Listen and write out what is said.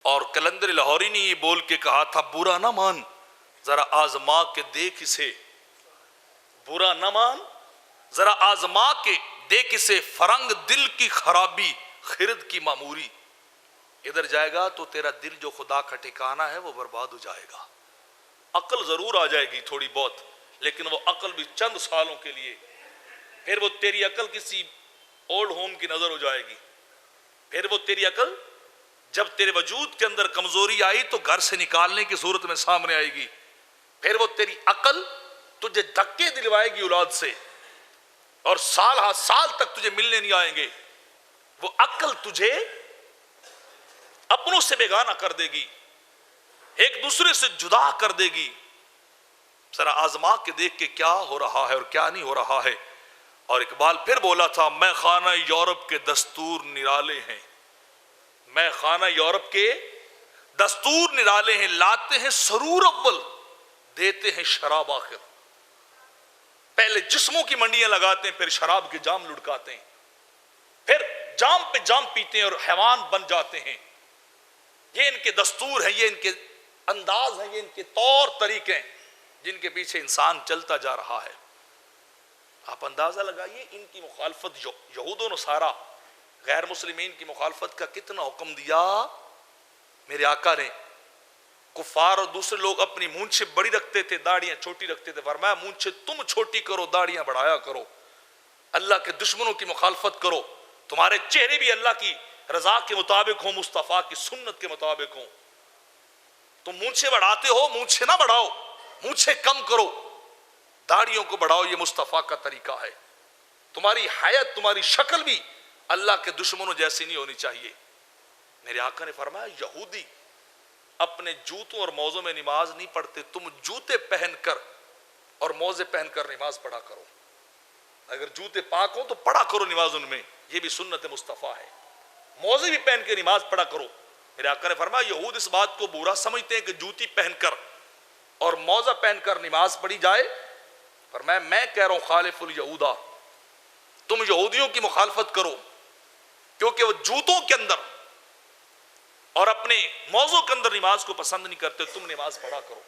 اور کلندر لاہوری نے یہ بول کے کہا تھا برا نہ مان ذرا آزما کے دیکھ اسے، برا نہ مان ذرا آزما کے دیکھ اسے، فرنگ دل کی خرابی خرد کی معموری، ادھر جائے گا تو تیرا دل جو خدا کا ٹھکانہ ہے وہ برباد ہو جائے گا۔ عقل ضرور آ جائے گی تھوڑی بہت، لیکن وہ عقل بھی چند سالوں کے لیے، پھر وہ تیری عقل کسی اولڈ ہوم کی نظر ہو جائے گی، پھر وہ تیری عقل جب تیرے وجود کے اندر کمزوری آئی تو گھر سے نکالنے کی صورت میں سامنے آئے گی، پھر وہ تیری عقل تجھے دھکے دلوائے گی اولاد سے، اور سال ہا سال تک تجھے ملنے نہیں آئیں گے، وہ عقل تجھے اپنوں سے بیگانہ کر دے گی، ایک دوسرے سے جدا کر دے گی۔ ذرا آزما کے دیکھ کے کیا ہو رہا ہے اور کیا نہیں ہو رہا ہے۔ اور اقبال پھر بولا تھا میں خانہ یورپ کے دستور نرالے ہیں، میں خانہ یورپ کے دستور نرالے ہیں، لاتے ہیں سرور اول دیتے ہیں شراب آخر، پہلے جسموں کی منڈیاں لگاتے ہیں، پھر شراب کے جام لڑکاتے ہیں، پھر جام پہ جام پیتے ہیں اور حیوان بن جاتے ہیں۔ یہ ان کے دستور ہیں، یہ ان کے انداز ہیں، یہ ان کے طور طریقے ہیں جن کے پیچھے انسان چلتا جا رہا ہے۔ آپ اندازہ لگائیے ان کی مخالفت، یہود و نصارہ غیر مسلمین کی مخالفت کا کتنا حکم دیا میرے آقا نے۔ کفار اور دوسرے لوگ اپنی مونچھیں بڑی رکھتے تھے، داڑیاں چھوٹی رکھتے تھے، فرمایا مونچھیں تم چھوٹی کرو، داڑیاں بڑھایا کرو، اللہ کے دشمنوں کی مخالفت کرو، تمہارے چہرے بھی اللہ کی رضا کے مطابق ہوں، مصطفیٰ کی سنت کے مطابق ہوں۔ تم مونچھیں بڑھاتے ہو، مونچھیں نہ بڑھاؤ، مونچھیں کم کرو، داڑیوں کو بڑھاؤ، یہ مصطفیٰ کا طریقہ ہے۔ تمہاری حیات، تمہاری شکل بھی اللہ کے دشمنوں جیسی نہیں ہونی چاہیے۔ میرے آقا نے فرمایا یہودی اپنے جوتوں اور موزوں میں نماز نہیں پڑھتے، تم جوتے پہن کر اور موزے پہن کر نماز پڑھا کرو، اگر جوتے پاک ہوں تو پڑھا کرو نماز ان میں، یہ بھی سنت مصطفیٰ ہے۔ موزے بھی پہن کے نماز پڑھا کرو۔ میرے آقا نے فرمایا یہود اس بات کو برا سمجھتے ہیں کہ جوتی پہن کر اور موزہ پہن کر نماز پڑھی جائے، فرمایا میں کہہ رہا ہوں خالف الیہودا، تم یہودیوں کی مخالفت کرو، کیونکہ وہ جوتوں کے اندر اور اپنے موزوں کے اندر نماز کو پسند نہیں کرتے، تم نماز پڑھا کرو۔